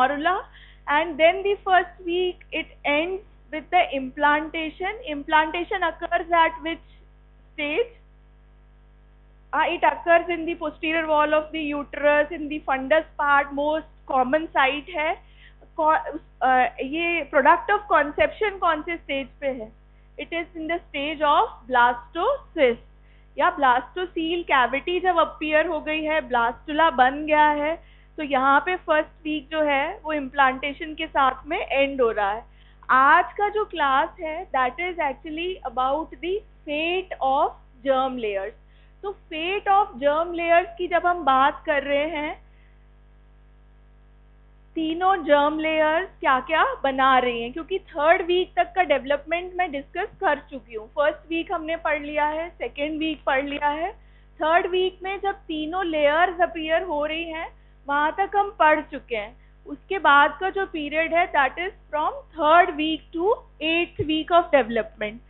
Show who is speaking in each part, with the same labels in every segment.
Speaker 1: morula, and then the first week it ends with the implantation. Implantation occurs at which stage? It occurs in the posterior wall of the uterus, in the fundus part, most common site है. ये product of conception कौन से stage पे है? It is in the stage of blastocyst या blastocele cavity जब appear हो गई है, blastula बन गया है, तो यहाँ पे first week जो है वो implantation के साथ में end हो रहा है. आज का जो class है that is actually about the fate of germ layers. तो फेट ऑफ जर्म लेयर्स की जब हम बात कर रहे हैं, तीनों जर्म लेयर्स क्या क्या बना रही हैं, क्योंकि थर्ड वीक तक का डेवलपमेंट मैं डिस्कस कर चुकी हूँ. फर्स्ट वीक हमने पढ़ लिया है, सेकेंड वीक पढ़ लिया है, थर्ड वीक में जब तीनों लेयर्स अपीयर हो रही हैं वहां तक हम पढ़ चुके हैं. उसके बाद का जो पीरियड है that is from third week to 8th week of development,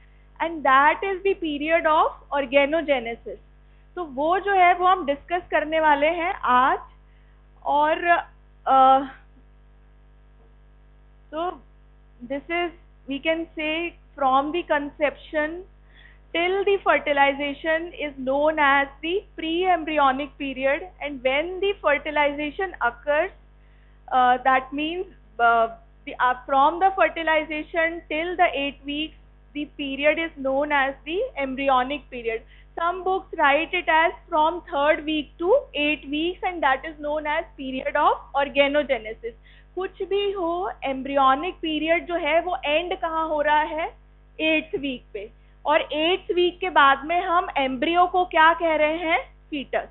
Speaker 1: and that is the period of organogenesis. तो वो जो है वो हम डिस्कस करने वाले हैं आज. और so this is, we can say, from the conception till the fertilization is known as the pre-embryonic period, and when the fertilization occurs, that means from the fertilization till the 8 weeks, the period is known as the embryonic period. Some books write it as from 3rd week to 8 weeks, and that is known as period of organogenesis. कुछ भी हो, embryonic period जो है वो and कहाँ हो रहा है? 8th वीक पे. और 8th वीक के बाद में हम एम्ब्रियो को क्या कह रहे हैं? फीटस.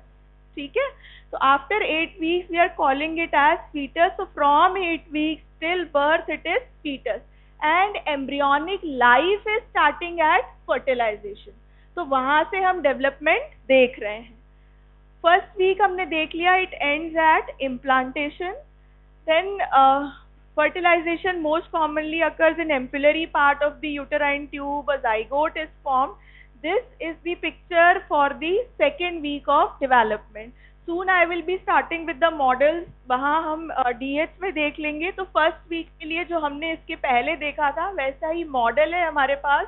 Speaker 1: ठीक है. तो after 8 weeks we are calling it as fetus. So from 8 weeks till birth it is fetus, and embryonic life is starting at fertilization. तो वहां से हम डेवलपमेंट देख रहे हैं. फर्स्ट वीक हमने देख लिया, it ends at implantation. Then fertilization most commonly occurs in ampullary part of the uterine tube. A zygote is formed. This is the picture for the second week of development. Soon I will be starting with the models. वहाँ हम DH में देख लेंगे. तो first week के लिए जो हमने इसके पहले देखा था वैसा ही मॉडल है हमारे पास.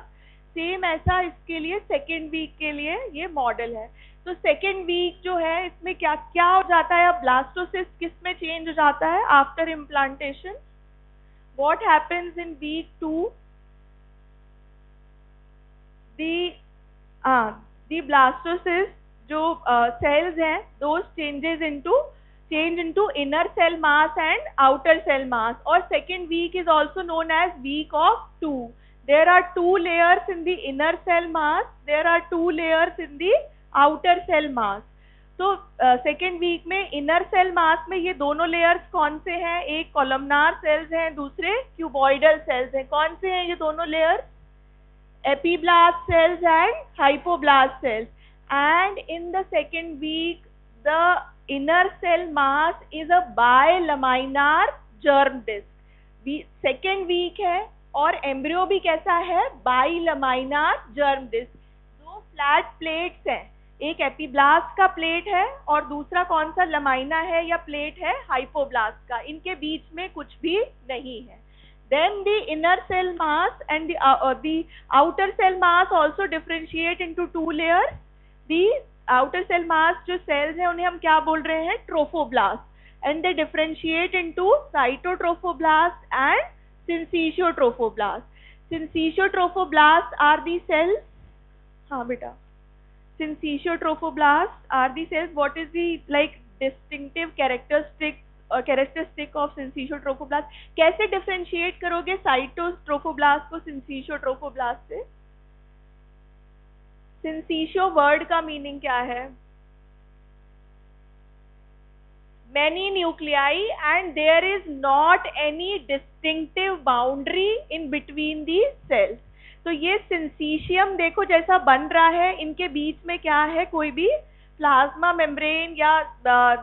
Speaker 1: सेम ऐसा इसके लिए सेकेंड वीक के लिए ये मॉडल है. तो सेकेंड वीक जो है इसमें क्या क्या हो जाता है? ब्लास्टोसिस्ट किस में चेंज हो जाता है after implantation? What happens in week 2? The blastocyst जो सेल्स हैं those change into inner cell mass and outer cell mass. और second week is also known as week of 2. There are 2 layers in the inner cell mass. There are 2 layers in the outer cell mass. तो second week में inner cell mass में ये दोनों layers कौन से हैं? एक कॉलमनार सेल्स हैं, दूसरे क्यूबॉइडल सेल्स हैं. कौन से हैं ये दोनों layers? Epiblast cells and hypoblast cells. And in the second week the inner cell mass is a bilaminar germ disc. Second week है और एम्ब्रियो भी कैसा है? Bilaminar germ disc. दो फ्लैट प्लेट्स हैं, एक एपीब्लास्ट का प्लेट है और दूसरा कौन सा लमाइना है या प्लेट है? हाइपोब्लास्ट का. इनके बीच में कुछ भी नहीं है. Then the inner cell mass and the outer cell mass also differentiate into 2 layers. The outer cell mass जो cells हैं उन्हें हम क्या बोल रहे हैं? Trophoblast. And they differentiate into cytotrophoblast and syncytiotrophoblasts. Syncytiotrophoblasts are the cells. हाँ बेटा, syncytiotrophoblasts are the cells. What is the like distinctive characteristic of syncytiotrophoblasts? कैसे differentiate करोगे cytotrophoblast को syncytiotrophoblaст से? syncytio word का meaning क्या है? Many nuclei, and there is not any distinctive boundary in between the cells. तो ये सिंसीशियम देखो जैसा बन रहा है, इनके बीच में क्या है? कोई भी प्लाज्मा मेम्ब्रेन या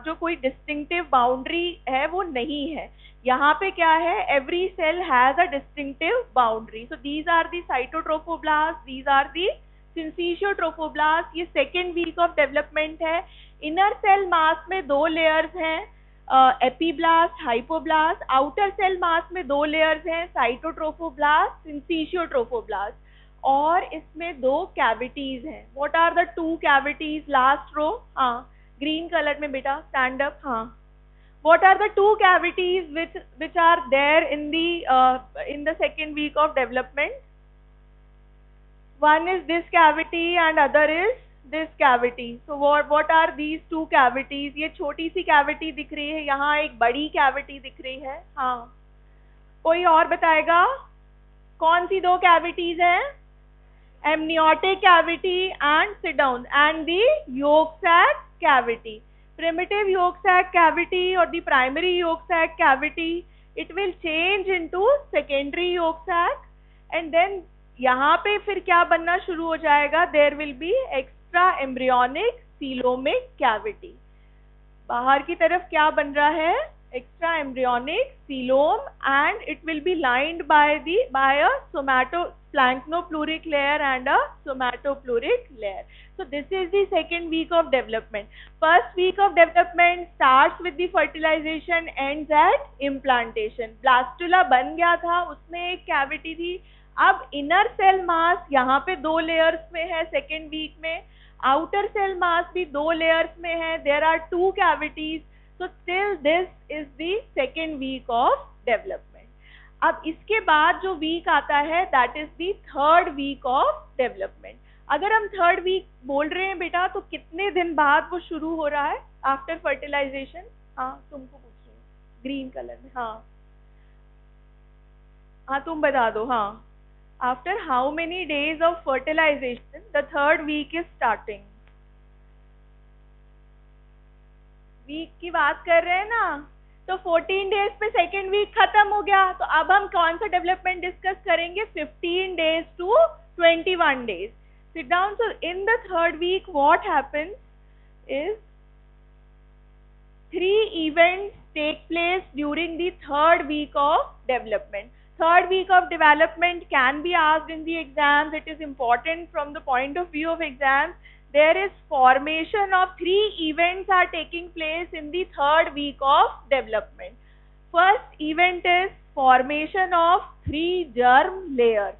Speaker 1: जो कोई डिस्टिंक्टिव बाउंड्री है वो नहीं है. यहाँ पे क्या है? Every cell has a distinctive boundary. So these are the cytotrophoblast, these are the syncytiotrophoblast. ये सेकेंड वीक ऑफ डेवलपमेंट है. इनर सेल मास में 2 लेयर्स हैं. Epiblast, hypoblast. Outer cell mass में दो लेयर्स हैं, साइटोट्रोफोब्लास्ट, सिंसिशियोट्रोफोब्लास्ट, और इसमें दो कैविटीज हैं. What are the two cavities? Last row, हाँ ग्रीन कलर में बेटा, स्टैंड अप. हाँ, what are the two cavities which are there in the second week of development? One is this cavity and other is this cavity. So what are these two cavities? ये छोटी सी cavity दिख रही है, यहाँ एक बड़ी cavity दिख रही है. हाँ, कोई और बताएगा कौन सी दो cavities हैं? Amniotic cavity and sit down, and the yolk sac cavity. Primitive yolk sac cavity or the primary yolk sac cavity, it will change into secondary yolk sac, and then यहाँ पे फिर क्या बनना शुरू हो जाएगा? There will be extra embryonic coelomic cavity. बाहर की तरफ क्या बन रहा है? Extra embryonic coelom, and it will be lined by a somatoplanktopleuric layer and a somatopleuric layer. So this is the second week of development. First week of development starts with the fertilization, ends at implantation. Blastula बन गया था, उसमें एक cavity थी. अब inner cell mass यहाँ पे दो layers में है second week में. Outer cell mass भी दो layers में है. There are two cavities. So till this is the second week of development. अब इसके बाद जो week आता है, that is the third week of development. अगर हम third week बोल रहे हैं बेटा, तो कितने दिन बाद वो शुरू हो रहा है after fertilization? हाँ, तुमको पूछ रही हूँ ग्रीन कलर में. हाँ हाँ, तुम बता दो. हाँ, after how many days of fertilization the third week is starting? Week की बात कर रहे हैं ना, तो 14 डेज पे सेकेंड वीक खत्म हो गया. तो अब हम कौन सा डेवलपमेंट डिस्कस करेंगे? 15 days to 21 days. Sit down. So in the third week what happens is 3 events take place during the third week of development. Third week of development can be asked in the exams. It is important from the point of view of exams. There is formation of 3 events are taking place in the third week of development. First event is formation of 3 germ layers.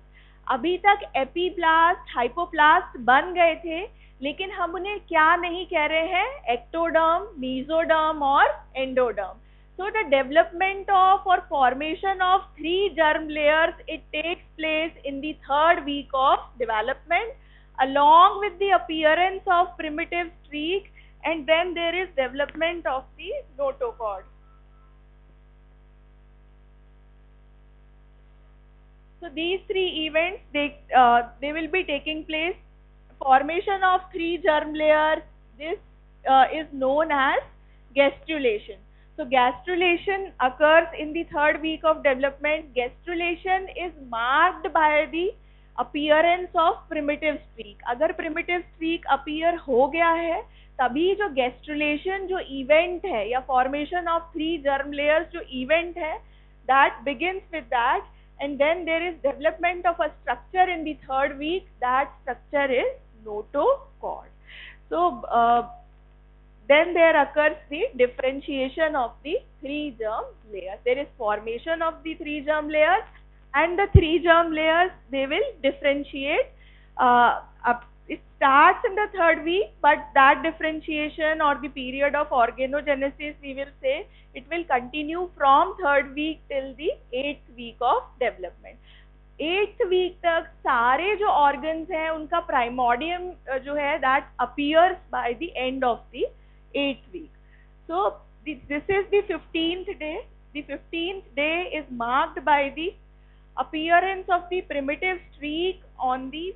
Speaker 1: अभी तक epiblast, hypoblast बन गए थे, लेकिन हम उन्हें क्या नहीं कह रहे हैं? एक्टोडर्म, मीजोडर्म और endoderm. So the development of or formation of 3 germ layers, it takes place in the third week of development, along with the appearance of primitive streak, and then there is development of the notochord. So these 3 events, they will be taking place. Formation of 3 germ layers, this is known as gastrulation. So gastrulation occurs in the third week of development. Gastrulation is marked by the appearance of primitive streak. अगर primitive streak appear हो गया है, तभी जो gastrulation जो event है या formation of 3 germ layers जो event है, that begins with that, and then there is development of a structure in the third week. That structure is notochord. So then there occurs the differentiation of the 3 germ layers. There is formation of the 3 germ layers, and the 3 germ layers, they will differentiate. It starts in the third week, but that differentiation or the period of organogenesis, we will say, it will continue from third week till the 8th week of development. 8th week तक सारे जो organs हैं उनका primordium जो है, that appears by the end of the 8th week. So this is the 15th day. The 15th day is marked by the appearance of the primitive streak on the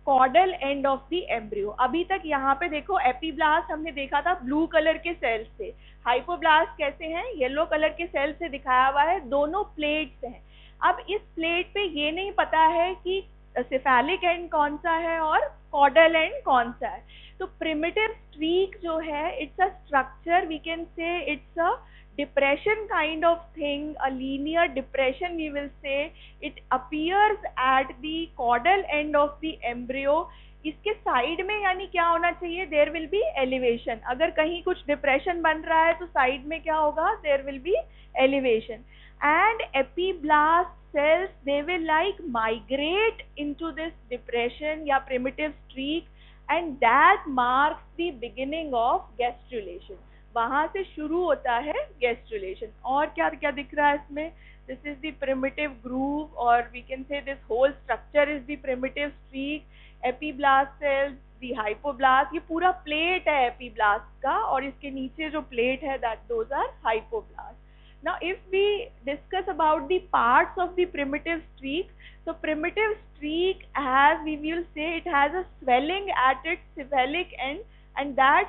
Speaker 1: caudal end of the embryo. अभी तक यहाँ पे देखो epiblast हमने देखा था blue colour के sales से, हाइपोब्लास्ट कैसे हैं? येलो कलर के सेल से दिखाया हुआ है, दोनों प्लेट्स हैं. अब इस प्लेट पे ये नहीं पता है कि सेफेलिक एंड कौन सा है और कॉडल एंड कौन सा है. तो प्रिमिटिव स्ट्रीक जो है, it's a structure, we can say it's a depression kind of thing, a linear depression we will say. It appears at the caudal end of the embryo. इसके side में यानी क्या होना चाहिए, देयर विल बी एलिवेशन. अगर कहीं कुछ depression बन रहा है तो साइड में क्या होगा, there will be elevation. And epiblast cells, they will like migrate into this depression या primitive streak, and that marks the beginning of gastrulation. वहां से शुरू होता है gastrulation. और क्या क्या दिख रहा है इसमें, this is the primitive groove, or we can say this whole structure is the primitive streak. epiblast cells, the hypoblast, ये पूरा plate है epiblast का, और इसके नीचे जो plate है that those are hypoblast. Now, if we discuss about the parts of the primitive streak, so primitive streak has, we will say it has a swelling at its cephalic end, and that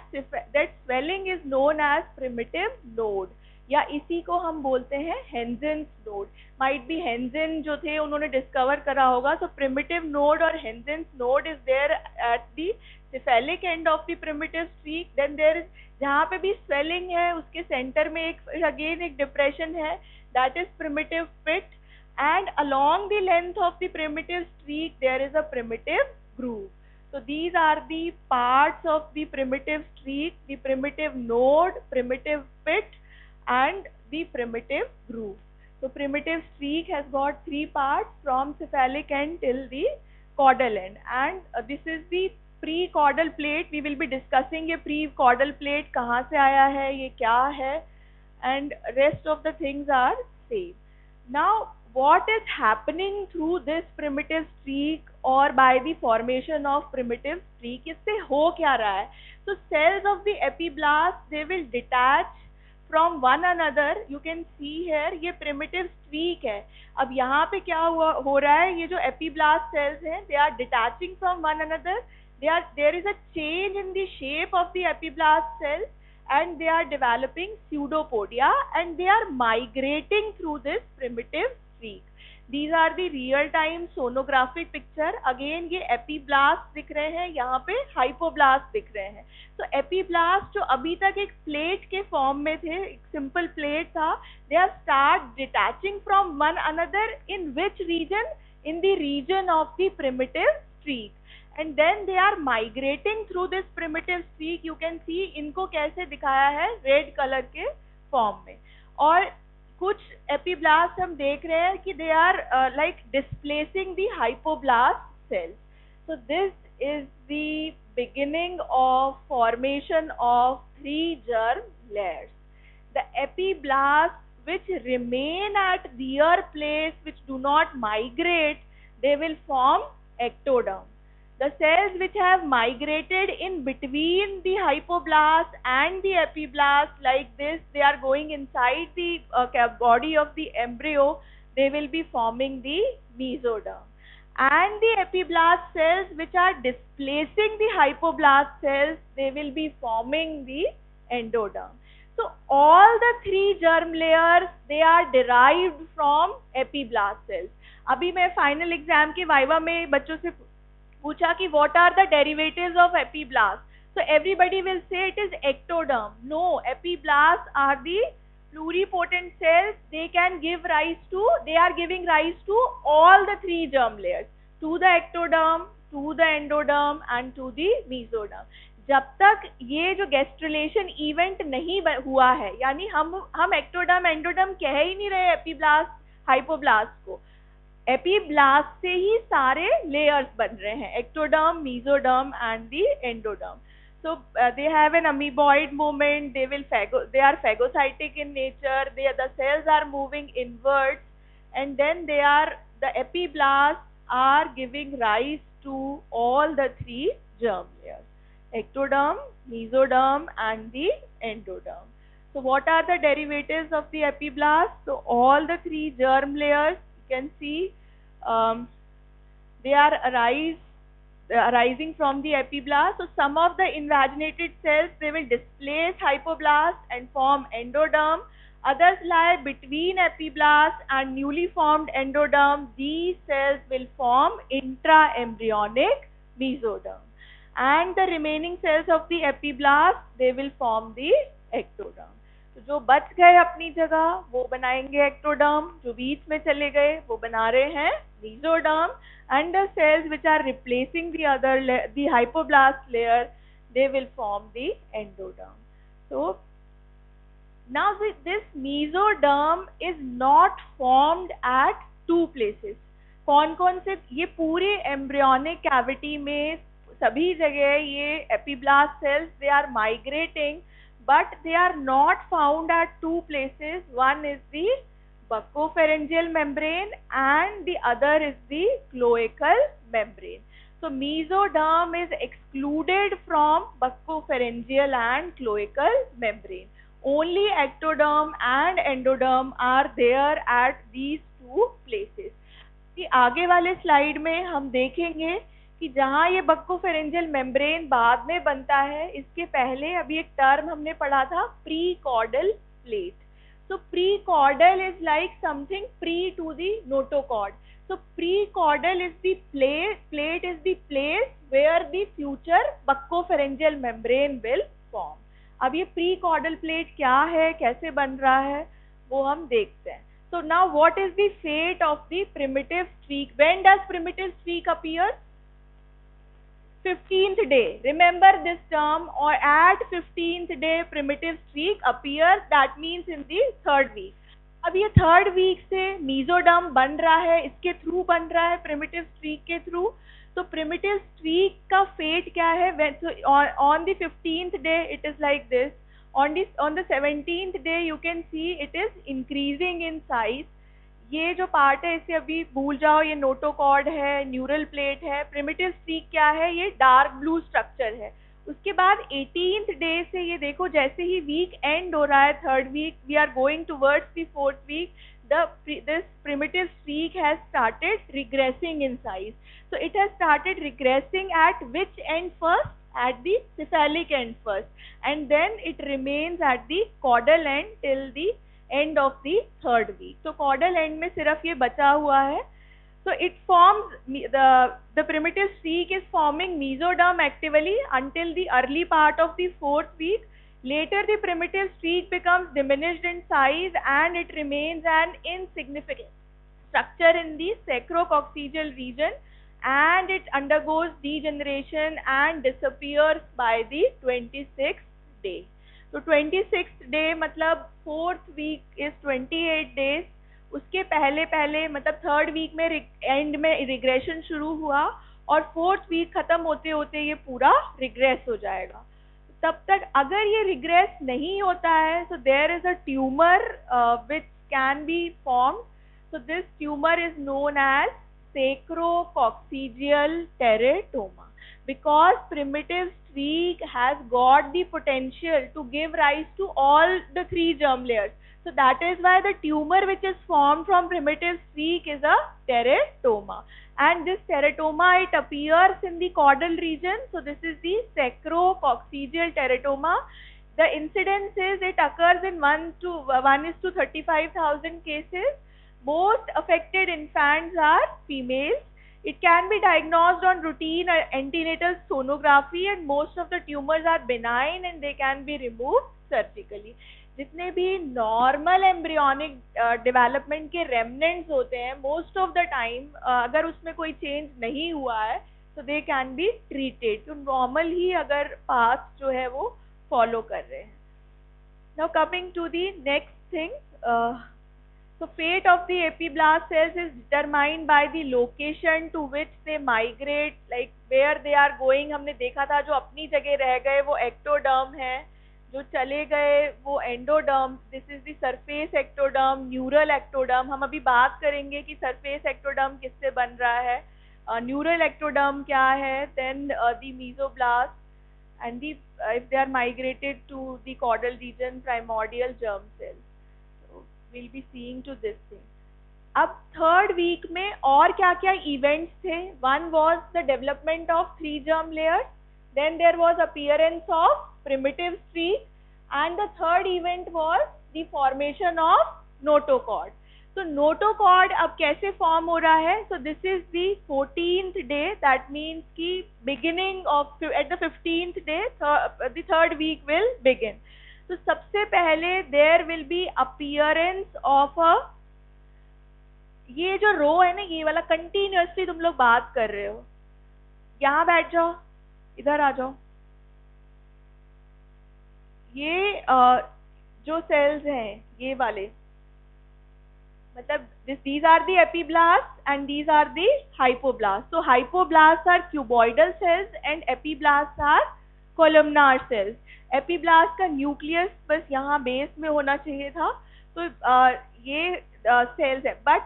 Speaker 1: swelling is known as primitive node, या इसी को हम बोलते हैं Hensen's node. Might be Hensen जो थे उन्होंने discover करा होगा. So primitive node और Hensen's node is there at the cephalic end of the primitive streak. Then there is, जहाँ पे भी swelling है उसके center में एक again एक depression है, that is primitive pit, and along the length of the primitive streak there is a primitive groove. So these are the parts of the primitive streak: the primitive node, primitive pit, and the primitive groove. So primitive streak has got three parts from cephalic end till the caudal end, and this is the pre-caudal plate. We will be discussing ये pre-caudal plate कहाँ से आया है, ये क्या है, and rest of the things are same. Now what is happening through this primitive streak or by the formation of primitive streak, इससे हो क्या रहा है. So cells of the epiblast, they will detach from one another. You can see here ये primitive streak है. अब यहाँ पे क्या हो रहा है, ये जो epiblast cells हैं, they are detaching from one another. There is a change in the shape of the epiblast cells, and they are developing pseudopodia, and they are migrating through this primitive streak. These are the real-time sonographic picture. Again ये epiblast दिख रहे हैं, यहाँ पे hypoblast दिख रहे हैं. So epiblast जो अभी तक एक plate के form में थे, एक simple plate था, they have start detaching from one another. In which region? In the region of the primitive streak. And then they are migrating through this primitive streak. You can see इनको कैसे दिखाया है red color के form में. और कुछ epiblast हम देख रहे हैं कि they are like displacing the hypoblast cells. So this is the beginning of formation of three germ layers. The epiblast which remain at their place, which do not migrate, they will form ectoderm. The cells which have migrated in between the hypoblast and the epiblast, like this, they are going inside the body of the embryo, they will be forming the mesoderm. And the epiblast cells which are displacing the hypoblast cells, they will be forming the endoderm. So all the three germ layers, they are derived from epiblast cells. अभी मैं final exam के viva में बच्चों से पूछा कि what are the derivatives of epiblast? So everybody will say it is ectoderm. No, epiblast are the pluripotent cells. They can give rise to, they are giving rise to all the three germ layers, to the ectoderm, to the endoderm, and to the mesoderm. जब तक ये जो gastrulation event नहीं हुआ है, यानी हम ectoderm endoderm कह ही नहीं रहे epiblast hypoblast को, epiblast से ही सारे layers बन रहे हैं, ectoderm, mesoderm and the endoderm. So they have an amoeboid movement. They are phagocytic in nature. The cells are moving inwards, and then the epiblast are giving rise to all the three germ layers: ectoderm, mesoderm, and the endoderm. So what are the derivatives of the epiblast? So all the three germ layers, you can see, they are arising from the epiblast. So some of the invaginated cells, they will displace hypoblast and form endoderm. Others lie between epiblast and newly formed endoderm. These cells will form intraembryonic mesoderm. And the remaining cells of the epiblast, they will form the ectoderm. तो जो बच गए अपनी जगह वो बनाएंगे ectoderm, जो बीच में चले गए वो बना रहे हैं mesoderm, and the cells which are replacing the other the hypoblast layer, they will form the endoderm. So now this mesoderm is not formed at two places. कौन कौन से, ये पूरे एम्ब्रियोनिक कैविटी में सभी जगह ये epiblast cells they are migrating, but they are not found at two places. One is the buccopharyngeal membrane and the other is the cloacal membrane. So mesoderm is excluded from buccopharyngeal and cloacal membrane. Only ectoderm and endoderm are there at these two places. कि आगे वाले slide में हम देखेंगे कि जहाँ ये buccopharyngeal membrane बाद में बनता है, इसके पहले अभी एक टर्म हमने पढ़ा था prechordal plate. So prechordal is like something pre to the notochord. So prechordal is the plate is the place where the future buccopharyngeal membrane will form. अब ये प्री कॉर्डल प्लेट क्या है, कैसे बन रहा है, वो हम देखते हैं. So now what is the fate of the primitive streak? When does primitive streak appear? 15th day. Remember this term, or at 15th day primitive streak appears, that means in the third week. अब ये third week से mesoderm बन रहा है, इसके through बन रहा है, primitive streak के थ्रू. तो primitive streak का fate क्या है? So on the 15th day it is like this. On the 17th day you can see it is increasing in size. ये जो पार्ट है इसे अभी भूल जाओ, ये नोटोकॉर्ड है, न्यूरल प्लेट है. प्रिमिटिव स्ट्रीक क्या है? ये डार्क ब्लू स्ट्रक्चर है. उसके बाद 18th डे से ये देखो जैसे ही वीक एंड हो रहा है, third week, we are going towards the fourth week, this primitive streak has started regressing in size. So it has started regressing at which end first? At the cephalic end first, and then it remains at the caudal end till the end of the third week. So caudal end में सिर्फ ये बचा हुआ है. So it forms the primitive streak is forming mesoderm actively until the early part of the fourth week. Later the primitive streak becomes diminished in size and it remains an insignificant structure in the sacrococcygeal region, and it undergoes degeneration and disappears by the 26th day. तो 26th day मतलब fourth week is 28 days. उसके पहले पहले मतलब third week में and में regression शुरू हुआ और फोर्थ वीक खत्म होते होते ये पूरा रिग्रेस हो जाएगा. तब तक अगर ये रिग्रेस नहीं होता है, so there is a tumor which can be formed. So this tumor is known as sacrococcygeal teratoma, because primitive streak has got the potential to give rise to all the three germ layers. So that is why the tumor which is formed from primitive streak is a teratoma, and this teratoma, it appears in the caudal region. So this is the sacrococcygeal teratoma. The incidence is it occurs in 1:35,000 cases. Most affected infants are females. It can be diagnosed on routine antenatal sonography, and most of the tumors are benign and they can be removed surgically. जितने भी normal embryonic development के remnants होते हैं, most of the time अगर उसमें कोई change नहीं हुआ है तो दे कैन बी ट्रीटेड. तो नॉर्मल ही अगर पाथ जो है वो फॉलो कर रहे हैं. Now coming to the next thing, so fate of the epiblast cells is determined by the location to which they migrate, like where they are going. हमने देखा था जो अपनी जगह रह गए वो एक्टोडर्म है, जो चले गए वो endoderm. This is the surface ectoderm, neural ectoderm. हम अभी बात करेंगे कि सरफेस एक्टोडर्म किससे बन रहा है, न्यूरल एक्टोडर्म क्या है, then the mesoblast and the if they are migrated to the caudal region, primordial germ cells. We'll be seeing to this thing. अब थर्ड वीक में और क्या क्या इवेंट्स थे? One was the development of 3 germ layers, then there was appearance of primitive streak, and the third event was the formation of notochord. So notochord अब कैसे form हो रहा है? So this is the 14th day, that means कि beginning of at the 15th day the third week will begin. तो सबसे पहले there will be appearance of a, ये जो रो है ना, ये वाला कंटिन्यूअसली तुम लोग बात कर रहे हो, यहाँ बैठ जाओ, इधर आ जाओ। ये जो सेल्स हैं ये वाले, मतलब these are the epiblasts and these are the hypoblasts. So hypoblasts are cuboidal cells and epiblasts are columnar cells. Epiblast का न्यूक्लियस बस यहाँ बेस में होना चाहिए था, तो ये सेल्स है, but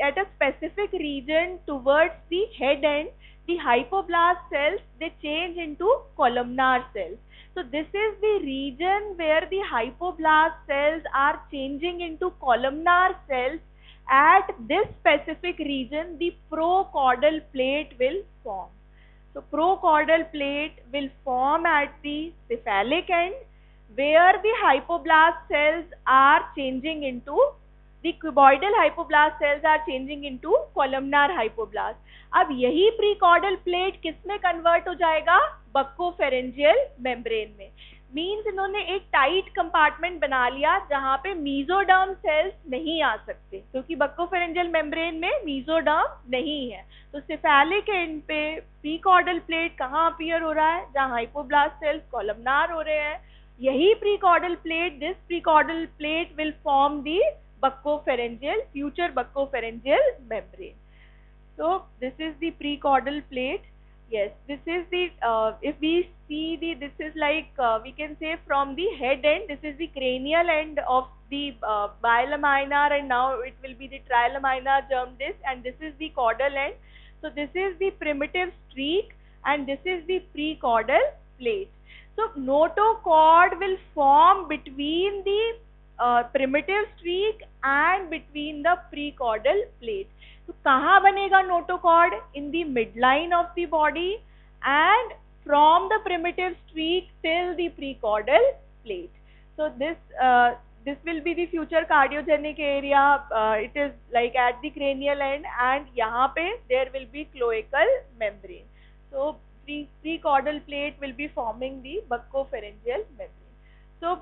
Speaker 1: at a specific region towards the head end, the hypoblast cells, they change into columnar cells. So this is the region where the hypoblast cells are changing into columnar cells. At this specific region, the procaudal plate will form. So procaudal plate will form at the cephalic end, where the hypoblast cells are changing into, the cuboidal hypoblast cells are changing into columnar hypoblast. अब यही prechordal plate किसमें convert हो जाएगा? Buccopharyngeal membrane में। Means इन्होंने एक tight compartment बना लिया जहां पे मीजोडर्म सेल्स नहीं आ सकते, क्योंकि बक्कोफेरेंजियल मेम्ब्रेन में मीजोडर्म नहीं है। तो सिफेलिक एंड पे प्रीकॉर्डल प्लेट कहाँ अपीयर हो रहा है? जहां हाइपोब्लास्ट सेल्स कॉलमनार हो रहे हैं। यही prechordal plate, this prechordal plate will form the buccopharyngeal, future buccopharyngeal membrane. So this is the precaudal plate. Yes, this is the if we see the, this is like we can say from the head end, this is the cranial end of the bilaminar, and now it will be the trilaminar germ disc, and this is the caudal end. So this is the primitive streak and this is the precaudal plate. So notochord will form between the primitive streak and between the precaudal plate. तो कहाँ बनेगा notochord? In the midline of the body and from the primitive streak till the precaudal plate. So this will be the future cardiogenic area. It is like at the cranial end, and यहाँ पे there will be cloacal membrane. So precaudal plate will be forming the buccopharyngeal membrane. So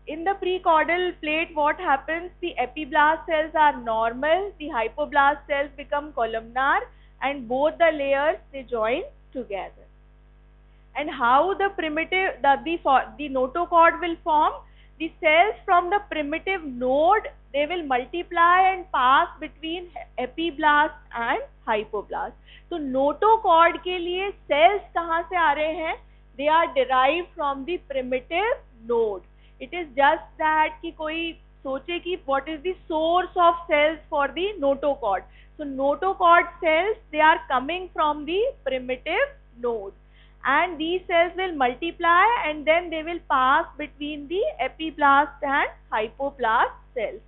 Speaker 1: in the precaudal plate, what happens? The epiblast cells are normal, the hypoblast cells become columnar, and both the layers, they join together. And how the primitive, the notochord will form? The cells from the primitive node, they will multiply and pass between epiblast and hypoblast. तो notochord के लिए cells कहाँ से आ रहे हैं? They are derived from the primitive node. It is just that कि कोई सोचे कि what is the source of cells for the notochord. So notochord cells, they are coming from the primitive node, and these cells will multiply and then they will pass between the epiblast and hypoblast cells.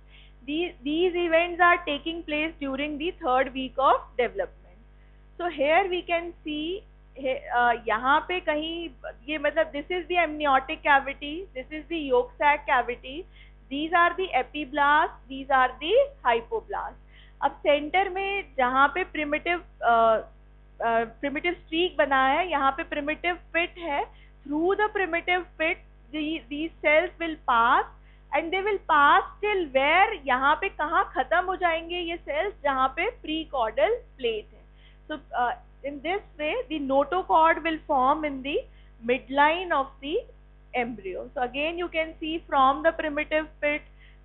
Speaker 1: These events are taking place during the third week of development. So here we can see, यहाँ पे कहीं ये मतलब this is the amniotic cavity, this is the yolk sac cavity, these are the epiblast, these are the hypoblast. अब centre में जहाँ पे primitive streak बना है, यहाँ पे primitive pit है. Through the primitive pit, these cells will pass, and they will pass till where, यहाँ पे कहाँ खत्म हो जाएंगे ये cells? जहाँ पे precaudal plate है. So in this way, the notochord will form in the midline of the embryo. So again, you can see from the primitive pit,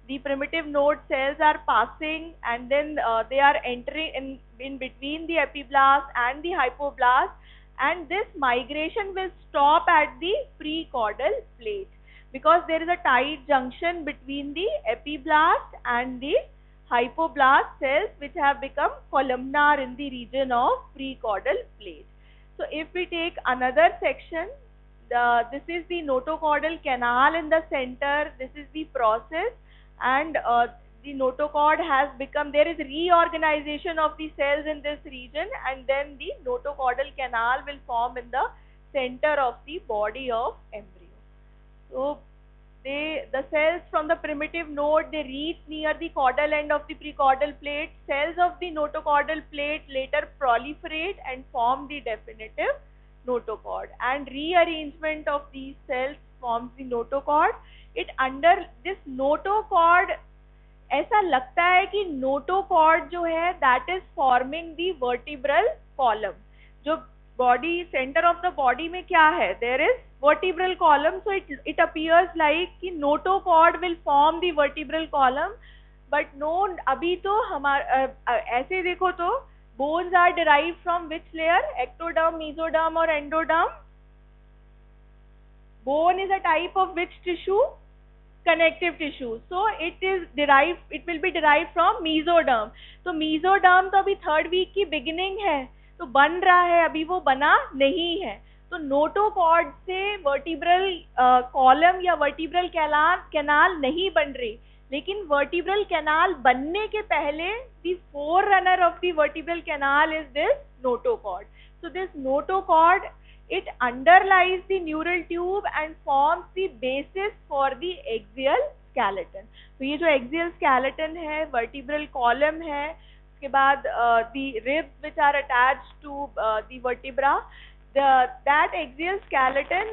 Speaker 1: the primitive node cells are passing, and then they are entering in between the epiblast and the hypoblast, and this migration will stop at the precaudal plate because there is a tight junction between the epiblast and the hypoblast cells, which have become columnar in the region of precaudal plate. So if we take another section, this is the notochordal canal in the center, this is the process, and the notochord has become, there is reorganization of the cells in this region, and then the notochordal canal will form in the center of the body of embryo. So the cells from the primitive node, they reach near the caudal end of the precaudal plate. Cells of the notochordal plate later proliferate and form the definitive notochord, and rearrangement of these cells forms the notochord. It under this notochord, ऐसा लगता है कि notochord जो है that is forming the vertebral column. जो body center of the body में क्या है, there is vertebral column, so it appears like कि notochord will form the vertebral column, but no, अभी तो हमारा ऐसे देखो तो bones are derived from which layer, ectoderm, mesoderm और endoderm. Bone is a type of which tissue, connective tissue, so it will be derived from mesoderm. तो mesoderm तो अभी थर्ड वीक की बिगिनिंग है, तो बन रहा है, अभी वो बना नहीं है. तो नोटोकॉर्ड से वर्टिब्रल कॉलम या वर्टिब्रल कैनाल नहीं बन रही, लेकिन वर्टिब्रल कैनाल बनने के पहले the four runner of the vertebral canal is this notochord. So this notochord, it underlies the neural tube and forms the basis for the axial skeleton. तो ये जो axial skeleton है, vertebral column है, उसके बाद the ribs which are attached to the vertebra, that axial skeleton,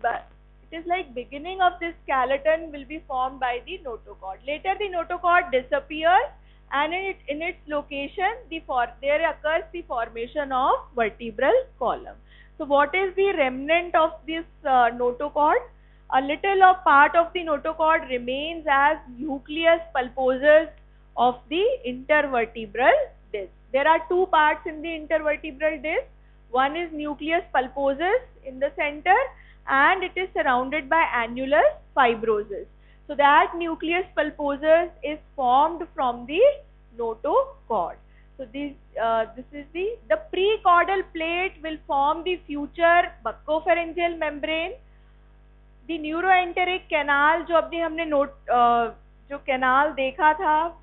Speaker 1: it is like beginning of this skeleton will be formed by the notochord. Later the notochord disappears, and in its location there occurs the formation of vertebral column. So what is the remnant of this notochord? A little of part of the notochord remains as nucleus pulposus of the intervertebral disc. There are two parts in the intervertebral disc. One is nucleus pulposus in the center, and it is surrounded by annulus fibrosus. So that nucleus pulposus is formed from the notochord. So this is the precaudal plate will form the future buccopharyngeal membrane. The neuroenteric canal, जो अभी हमने जो canal देखा था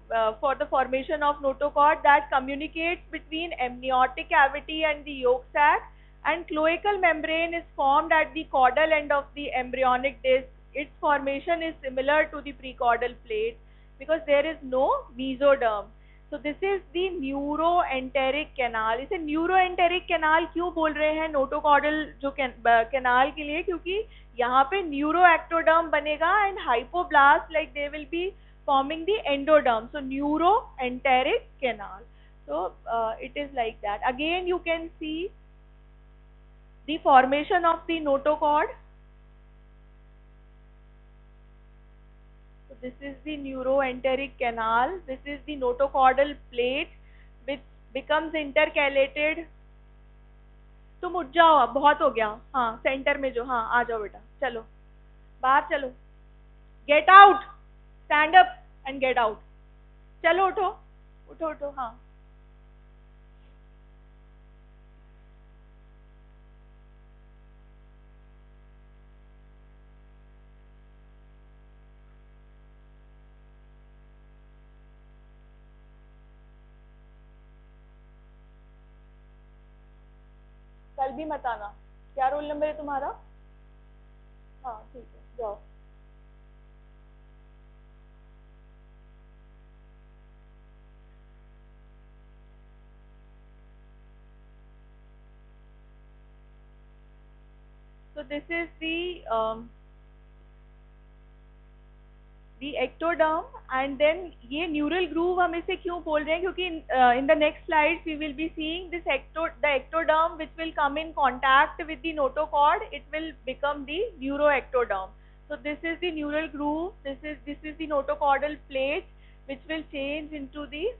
Speaker 1: for the formation of notochord, that communicates between amniotic cavity and the yolk sac, and cloacal membrane is formed at the caudal end of the embryonic disc. Its formation is similar to the precaudal plate because there is no mesoderm. So this is the neuroenteric canal. इसे neuroenteric canal क्यों बोल रहे हैं notochordal जो canal के लिए, क्योंकि यहाँ पे neuroectoderm बनेगा and hypoblast, like they will be forming the endoderm. So neuroenteric canal. So it is like that. Again you can see the formation of the notochord. So this is the neuroenteric canal. This is the notochordal plate which becomes intercalated. तुम उठ जाओ, अब बहुत हो गया. हाँ, centre में जो, हाँ आ जाओ बेटा, चलो बाहर चलो. Get out, stand up and get out. चलो उठो उठो उठो. हाँ कल भी मत आना. क्या रोल नंबर है तुम्हारा? हाँ ठीक है, जाओ. So this is the ectoderm, and then ये neural groove हम इसे क्यों बोल रहे हैं, क्योंकि in the next slides we will be seeing this the ectoderm which will come in contact with the notochord, it will become the neuroectoderm. So this is the neural groove, this is the notochordal plate which will change into the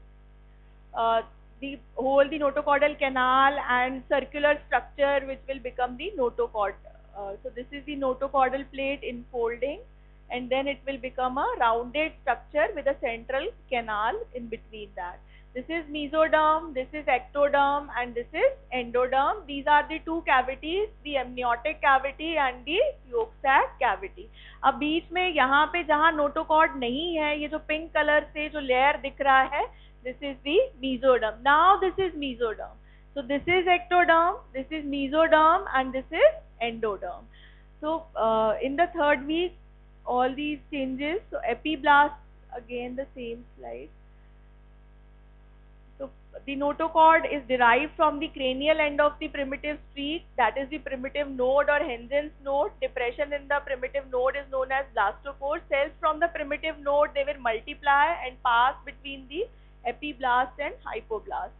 Speaker 1: notochordal canal and circular structure which will become the notochord. So this is the notochordal plate enfolding, and then it will become a rounded structure with a central canal in between that. This is mesoderm, this is ectoderm, and this is endoderm. These are the two cavities, the amniotic cavity and the yolk sac cavity. अब बीच में यहाँ पे जहाँ notochord नहीं है, ये जो pink color से जो layer दिख रहा है, this is the mesoderm. Now this is mesoderm. So this is ectoderm, this is mesoderm, and this is endoderm. So in the third week, all these changes. So epiblast, again the same slide. So the notochord is derived from the cranial end of the primitive streak, that is the primitive node or Hensen's node. Depression in the primitive node is known as blastophore. Cells from the primitive node, they will multiply and pass between the epiblast and hypoblast.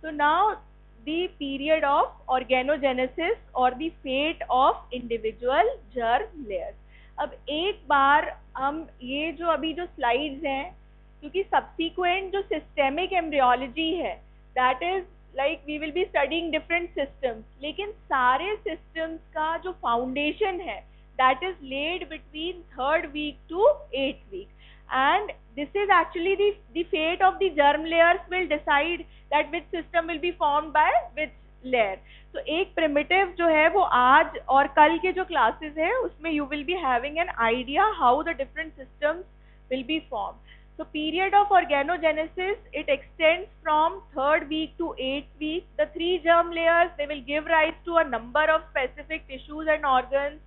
Speaker 1: So now the period of organogenesis or the fate of individual germ layers. अब एक बार हम ये जो अभी जो slides हैं, क्योंकि subsequent जो सिस्टेमिक एम्ब्रियोलॉजी है, that is like we will be studying different systems, लेकिन सारे सिस्टम्स का जो फाउंडेशन है that is laid between 3rd week to 8th week, and this is actually the fate of the germ layers will decide that which system will be formed by which layer. तो एक primitive जो है वो आज और कल के जो क्लासेस है उसमें you will be having an idea how the different systems will be form. So period of organogenesis, it extends from 3rd week to 8th week. The 3 germ layers, they will give rise to a number of specific tissues and organs,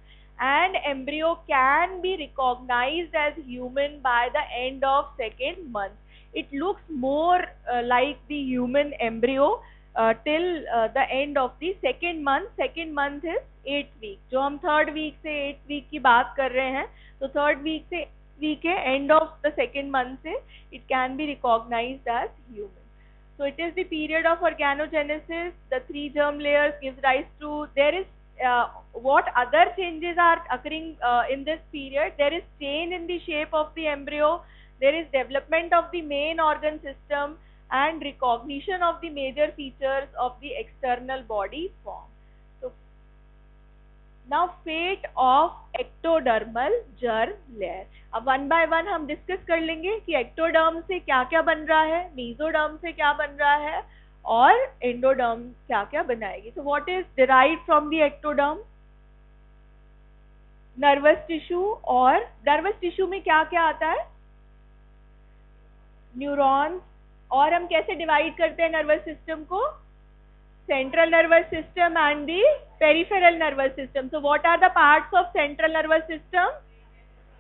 Speaker 1: and embryo can be recognized as human by the end of 2nd month. It looks more like the human embryo till the end of the 2nd month. 2nd month is 8th week. जो हम 3rd week से 8th week की बात कर रहे हैं, तो 3rd week से week के end of the 2nd month से it can be recognized as human. So it is the period of organogenesis. The 3 germ layers gives rise to, there is what other changes are occurring in this period. There is change in the shape of the embryo, there is development of the main organ system, and recognition of the major features of the external body form. So now fate of ectodermal germ layer. अब one by one हम discuss कर लेंगे कि ectoderm से क्या क्या बन रहा है, मेसोडर्म से क्या बन रहा है, और एंडोडर्म क्या क्या बनाएगी. So what is derived from the ectoderm? Nervous tissue, और नर्वस टिश्यू में क्या क्या आता है? न्यूरॉन्स. और हम कैसे डिवाइड करते हैं नर्वस सिस्टम को? Central nervous system and the peripheral nervous system. So what are the parts of central nervous system?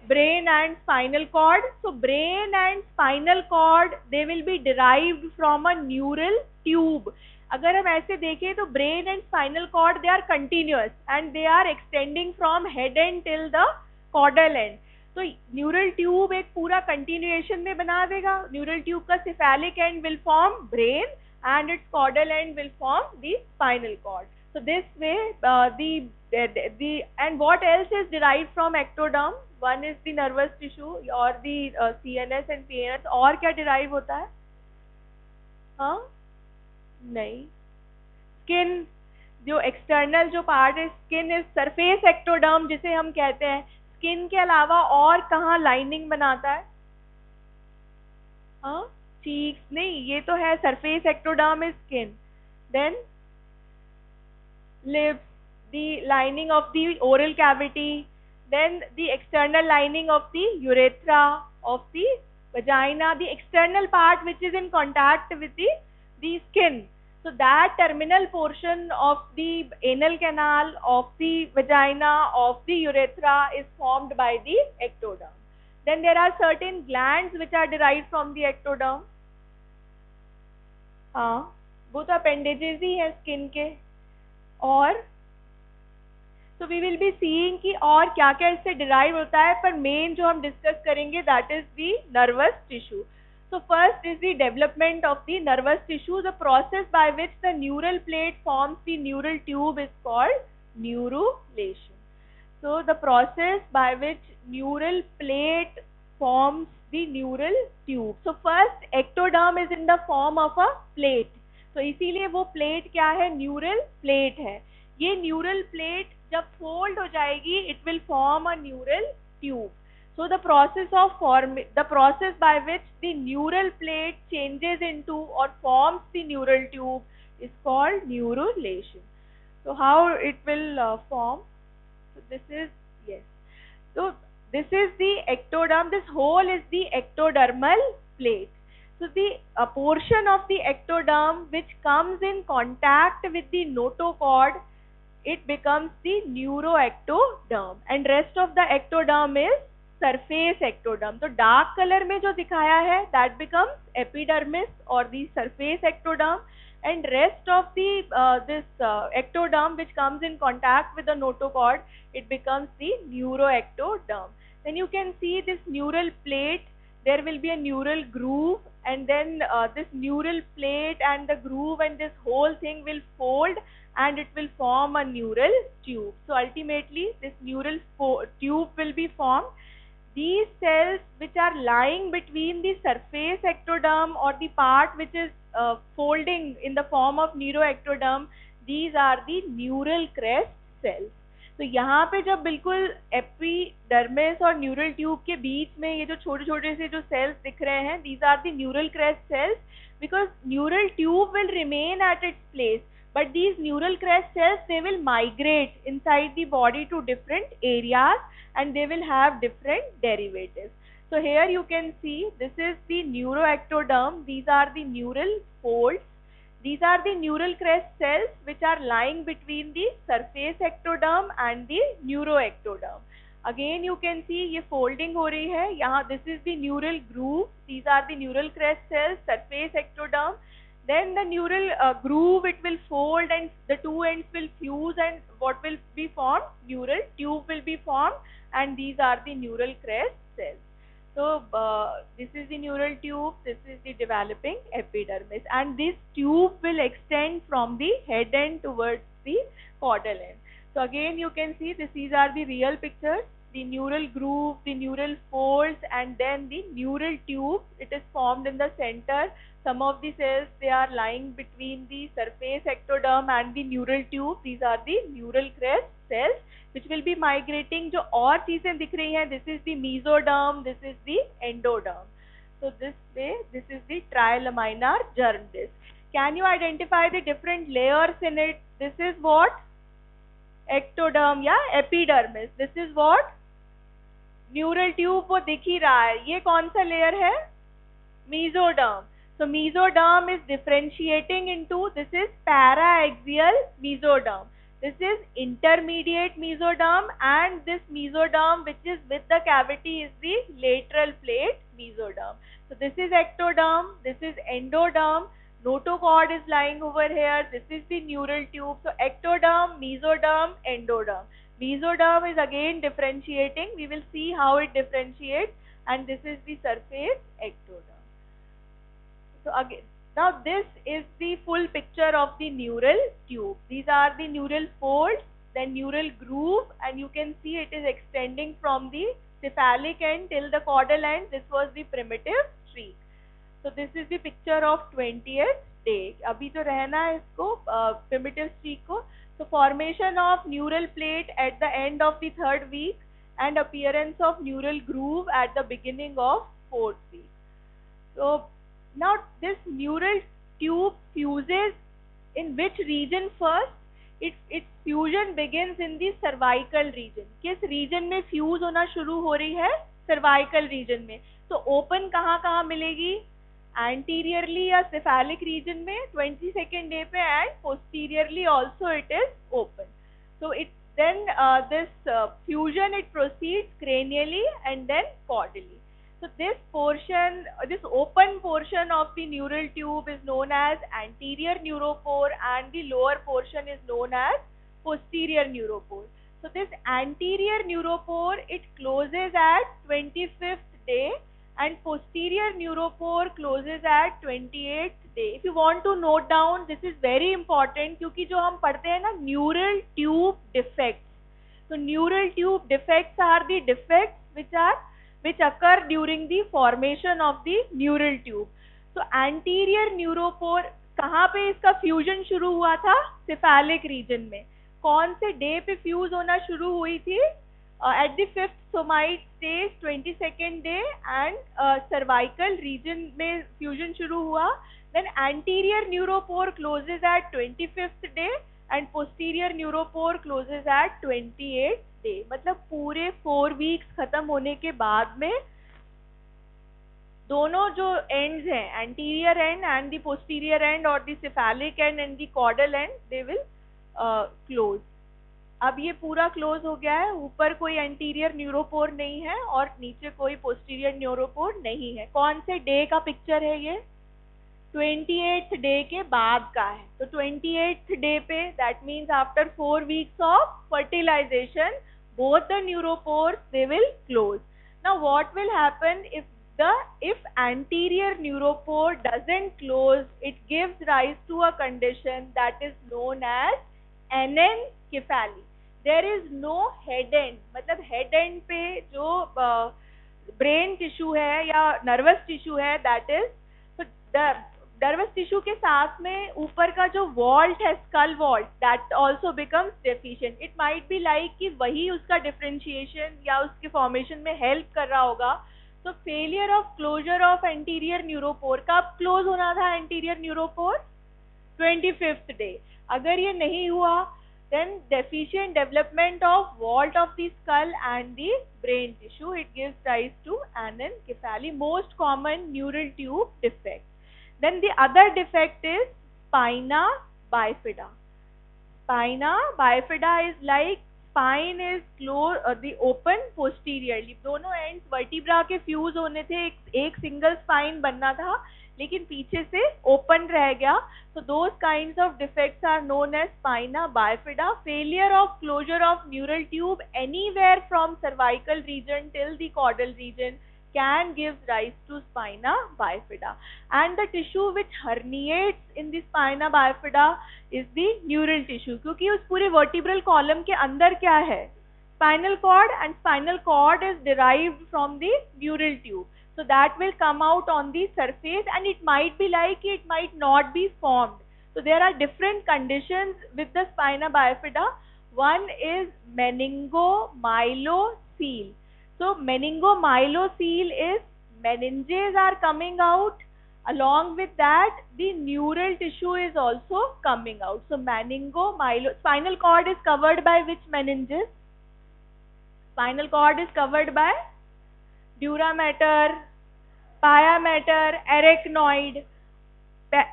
Speaker 1: Brain and spinal cord. So brain and spinal cord, they will be derived from a neural tube. अगर हम ऐसे देखें तो brain and spinal cord, they are continuous and they are extending from head end till the caudal end. तो neural tube एक पूरा continuation में बना देगा. न्यूरल ट्यूब का cephalic end will form brain and its caudal end will form the spinal cord. So this way the and what else is derived from ectoderm? One is the nervous tissue or the CNS and PNS. और क्या derive होता है? हाँ नहीं, skin जो external जो part है, skin is surface ectoderm जिसे हम कहते हैं. स्किन के अलावा और कहाँ लाइनिंग बनाता है? हाँ, चीक्स नहीं, ये तो है surface ectoderm is skin. Then lips, the lining of the oral cavity, then the external lining of the urethra, of the vagina, the external part which is in contact with the skin. So that terminal portion of the anal canal, of the vagina, of the urethra is formed by the ectoderm. Then there are certain glands which are derived from the ectoderm. हाँ, वो तो appendages ही है skin के. और so we will be seeing कि और क्या क्या इससे derive होता है, पर main जो हम discuss करेंगे that is the nervous tissue. So first is the development of the nervous tissue. The process by which the neural plate forms the neural tube is called neurulation. So the process by which neural plate forms the neural tube. So first ectoderm is in the form of a plate. तो इसीलिए वो plate क्या है? Neural plate है. ये neural plate जब fold हो जाएगी it will form a neural tube. So the process by which the neural plate changes into or forms the neural tube is called neurulation. So how it will form? So this is, yes. So this is the ectoderm. This whole is the ectodermal plate. So the portion of the ectoderm which comes in contact with the notochord, it becomes the neuroectoderm, and rest of the ectoderm is surface ectoderm. तो dark colour में जो दिखाया है that becomes epidermis और the surface ectoderm, and rest of the this ectoderm which comes in contact with the notochord, it becomes the neuroectoderm. Then you can see this neural plate, there will be a neural groove, and then this neural plate and the groove and this whole thing will fold and it will form a neural tube. So ultimately this neural tube will be formed. These cells which are lying between the surface ectoderm or the part which is folding in the form of neuroectoderm, these are the neural crest cells. तो यहाँ पे जब बिल्कुल epidermis और neural tube के बीच में ये जो छोटे छोटे से जो सेल्स दिख रहे हैं, these are the neural crest cells, because neural tube will remain at its place, but these neural crest cells, they will migrate inside the body to different areas and they will have different derivatives. So here you can see this is the neuroectoderm, these are the neural folds, these are the neural crest cells which are lying between the surface ectoderm and the neuroectoderm. Again you can see ये folding हो रही है यहाँ, this is the neural groove, these are the neural crest cells, surface ectoderm. Then the neural groove, it will fold and the two ends will fuse and what will be formed? Neural tube will be formed, and these are the neural crest cells. So this is the neural tube, this is the developing epidermis, and this tube will extend from the head end towards the caudal end. So again you can see these are the real pictures, the neural groove, the neural folds, and then the neural tube. It is formed in the center. Some of the cells, they are lying between the surface ectoderm and the neural tube. These are the neural crest cells which will be migrating. जो और चीजें दिख रही हैं, this is the mesoderm, this is the endoderm. So this way, this is the trilaminar germ disc. Can you identify the different layers in it? This is what? Ectoderm या epidermis. This is what? Neural tube वो दिख ही रहा है. ये कौन सा layer है? Mesoderm. So mesoderm is differentiating into, this is paraaxial mesoderm, this is intermediate mesoderm, and this mesoderm which is with the cavity is the lateral plate mesoderm. So this is ectoderm, this is endoderm, notochord is lying over here, this is the neural tube. So ectoderm, mesoderm, endoderm. Mesoderm is again differentiating, we will see how it differentiates, and this is the surface ectoderm. So again, now this is the full picture of the neural tube. These are the neural folds, then neural groove, and you can see it is extending from the cephalic end till the caudal end. This was the primitive streak. So this is the picture of 20th day. अभी तो रहना है इसको primitive streak को. So formation of neural plate at the end of the 3rd week and appearance of neural groove at the beginning of 4th week. So now this neural tube fuses in which region first? Its fusion begins in the cervical region. किस region में fuse होना शुरू हो रही है? Cervical region में. तो open कहाँ कहाँ मिलेगी? Anteriorly या cephalic region में 22nd day पे, and posteriorly also it is open. So it then this fusion, it proceeds cranially and then caudally. So this portion, this open portion of the neural tube is known as anterior neuropore, and the lower portion is known as posterior neuropore. So this anterior neuropore, it closes at 25th day, and posterior neuropore closes at 28th day. If you want to note down, this is very important क्योंकि जो हम पढ़ते हैं ना neural tube defects. So neural tube defects are the defects which occur during the formation of the neural tube. So anterior neuropore, कहाँ पे इसका fusion शुरू हुआ था? Cephalic region में. कौन से day पे fuse होना शुरू हुई थी? At the 5th somoid stage, 22nd day, and cervical region में fusion शुरू हुआ. Then anterior neuropore closes at 25th day and posterior neuropore closes at 28th day. मतलब पूरे 4 weeks खत्म होने के बाद में दोनों जो ends हैं, anterior end and the posterior end, or the cephalic end and the caudal end, they will close. अब ये पूरा क्लोज हो गया है, ऊपर कोई एंटीरियर न्यूरोपोर नहीं है और नीचे कोई पोस्टीरियर न्यूरोपोर नहीं है। कौन से डे का पिक्चर है ये? 28th डे के बाद का है। तो 28th डे पे, that means after 4 weeks of fertilization, both the neuropores they will close. Now what will happen if anterior neuropore doesn't close, it gives rise to a condition that is known as anencephaly. There is no head end, मतलब head end पे जो brain tissue है या nervous tissue है, that is, तो nervous tissue के साथ में ऊपर का जो वॉल्ट है, skull vault, that also becomes deficient. It might be like कि वही उसका डिफरेंशिएशन या उसके फॉर्मेशन में हेल्प कर रहा होगा. तो failure of closure of anterior neuropore, कब क्लोज होना था एंटीरियर न्यूरोपोर? 25th day. अगर ये नहीं हुआ, then deficient development of vault of the skull and the brain tissue, it gives rise to anencephaly, most common neural tube defect. Then the other defect is spina bifida. Spina bifida is like spine is close, the open posteriorly. दोनों ends vertebra के fuse होने थे, एक single spine बनना था, लेकिन पीछे से ओपन रह गया. So those kinds of defects are known as spina bifida. Failure of closure of neural tube anywhere from cervical region till the caudal region can give rise to spina bifida. And the tissue which herniates in the spina bifida is the neural tissue. क्योंकि उस पूरे vertebral column के अंदर क्या है? Spinal cord, and spinal cord is derived from the neural tube. So that will come out on the surface, and it might be like it might not be formed. So there are different conditions with the spina bifida. One is meningomyelocele. So meningomyelocele is meninges are coming out. Along with that, the neural tissue is also coming out. So spinal cord is covered by which meninges? Spinal cord is covered by dura mater, pia mater, arachnoid.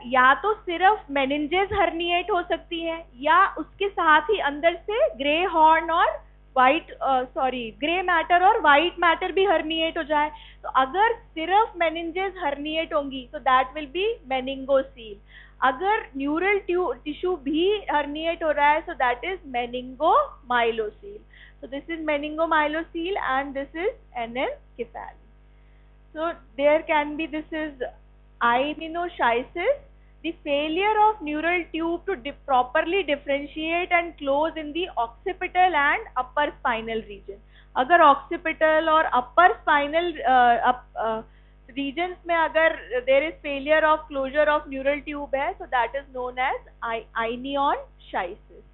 Speaker 1: या तो सिर्फ meninges herniate हो सकती है, या उसके साथ ही अंदर से ग्रे हॉर्न और ग्रे मैटर और व्हाइट मैटर भी हर्निएट हो जाए. तो अगर सिर्फ मेनिंजेस हर्निएट होंगी, तो दैट विल बी मेनिंगोसील. अगर न्यूरल टिश्यू भी हर्निएट हो रहा है, so that is meningomyelocele. So this is meningomyelocele and this is anencephaly. So there can be, this is immunocysis, the failure of neural tube to properly differentiate and close in the occipital and upper spinal region. अगर occipital और upper spinal regions में अगर there is failure of closure of neural tube है, so that is known as inion-schisis.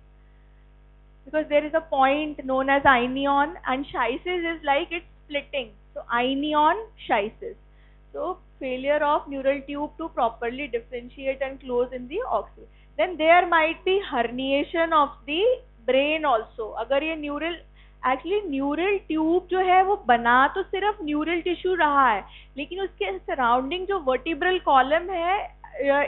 Speaker 1: Because there is a point known as inion, and schisis is like it's splitting. So inion-schisis. So failure of neural tube to properly differentiate and close in the occiput. Then there might be herniation of the brain also. अगर ये actually neural tube जो है वो बना तो सिर्फ neural tissue रहा है, लेकिन उसके surrounding जो vertebral column है,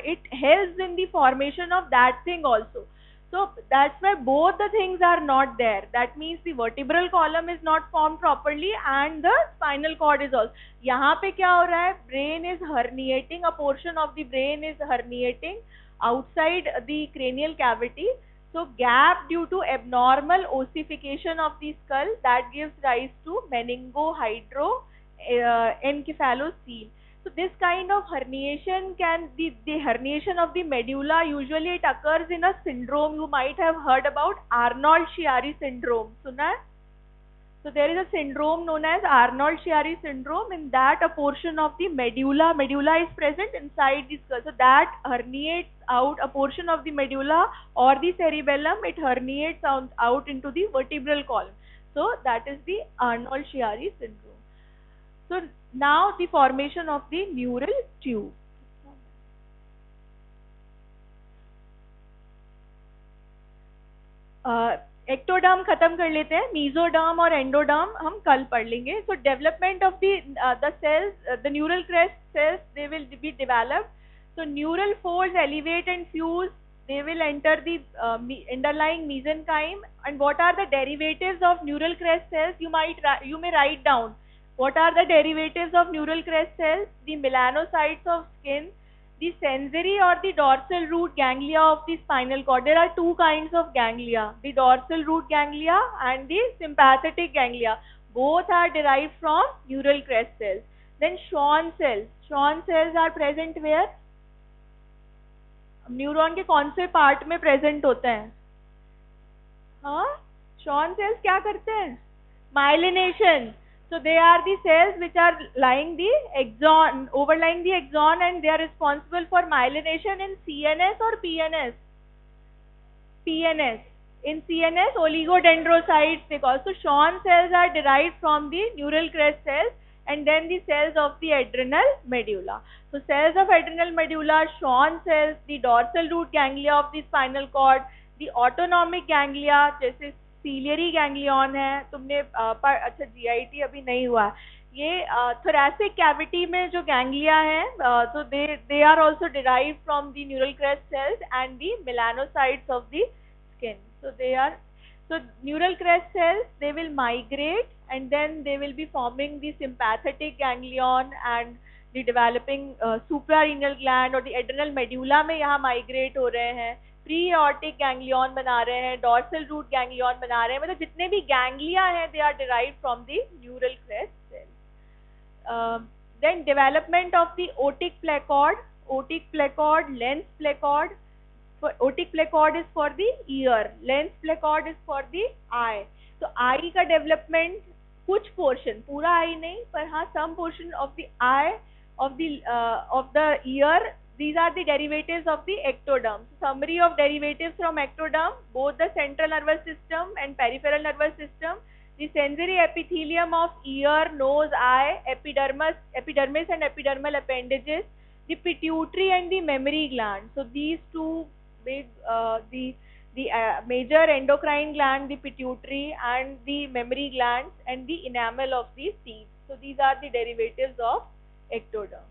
Speaker 1: it helps in the formation of that thing also. So that's why both the things are not there. That means the vertebral column is not formed properly and the spinal cord is also. यहाँ पे क्या हो रहा है? Brain is herniating, a portion of the brain is herniating outside the cranial cavity. So gap due to abnormal ossification of the skull, that gives rise to meningohydroencephalocele. So this kind of herniation can be the herniation of the medulla. Usually it occurs in a syndrome. You might have heard about Arnold-Chiari syndrome. Suna hai? So there is a syndrome known as Arnold-Chiari syndrome. In that, a portion of the medulla is present inside the skull. So that herniates out a portion of the medulla or the cerebellum. It herniates out into the vertebral column. So that is the Arnold-Chiari syndrome. So now the formation of the neural tube. Ectoderm खत्म कर लेते हैं, mesoderm और endoderm हम कल पढ़ लेंगे. So development of the cells, the neural crest cells, they will be developed. So neural folds elevate and fuse they will enter the underlying mesenchyme. And what are the derivatives of neural crest cells? You may write down. What are the derivatives of neural crest cells? The melanocytes of skin, the sensory or the dorsal root ganglia of the spinal cord. There are two kinds of ganglia, the dorsal root ganglia and the sympathetic ganglia. Both are derived from neural crest cells. Then Schwann cells. Schwann cells are present where? Neuron के कौन से part में present होते हैं? हाँ, Schwann cells क्या करते हैं? Myelination. So they are the cells which are lying the axon, overlying the axon, and they are responsible for myelination in CNS or PNS. PNS. In CNS, oligodendrocytes they call. So Schwann cells are derived from the neural crest cells, and then the cells of the adrenal medulla. So cells of adrenal medulla, Schwann cells, the dorsal root ganglia of the spinal cord, the autonomic ganglia जैसे ciliary ganglion है, तुमने अच्छा GIT अभी नहीं हुआ, ये thoracic cavity में जो ganglia है, so they are also derived from the neural crest cells and the melanocytes of the skin. So neural crest cells, they will migrate and then they will be forming the sympathetic ganglion and the developing suprarenal gland और the adrenal medulla में यहाँ migrate हो रहे हैं, pre-aortic ganglion बना रहे हैं, dorsal root ganglion बना रहे हैं, मतलब जितने भी ganglia हैं they are derived from the neural crest cells. Then development of the otic placode, lens placode. Otic placode is for the ear, lens placode is for the eye. तो eye का development कुछ portion, पूरा eye नहीं, पर हाँ some portion of the eye, of the ear, these are the derivatives of the ectoderm. Summary of derivatives from ectoderm: both the central nervous system and peripheral nervous system, the sensory epithelium of ear, nose, eye, epidermis and epidermal appendages, the pituitary and the mammary gland. So these two big, the major endocrine gland, the pituitary, and the mammary glands, and the enamel of the teeth. So these are the derivatives of ectoderm.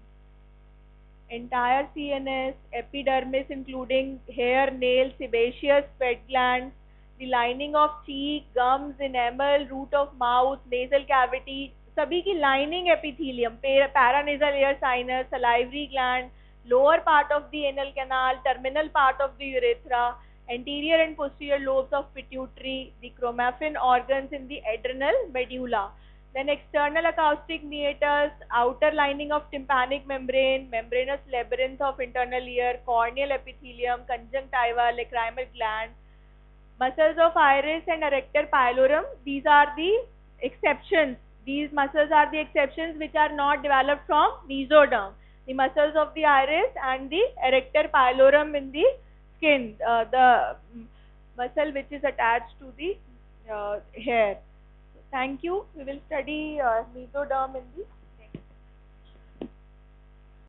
Speaker 1: Entire CNS, epidermis including hair, nail, sebaceous, sweat glands, the lining of cheek, gums, enamel, root of mouth, nasal cavity, सभी की lining epithelium, paranasal air sinus, salivary gland, lower part of the anal canal, terminal part of the urethra, anterior and posterior lobes of pituitary, the chromaffin organs in the adrenal medulla. Then external acoustic meatus, outer lining of tympanic membrane, membranous labyrinth of internal ear, corneal epithelium, conjunctiva, lacrimal gland, muscles of iris and arrector pylorus. These are the exceptions. These muscles are the exceptions which are not developed from mesoderm. The muscles of the iris and the arrector pylorus in the skin, the muscle which is attached to the hair. Thank you. We will study mesoderm in the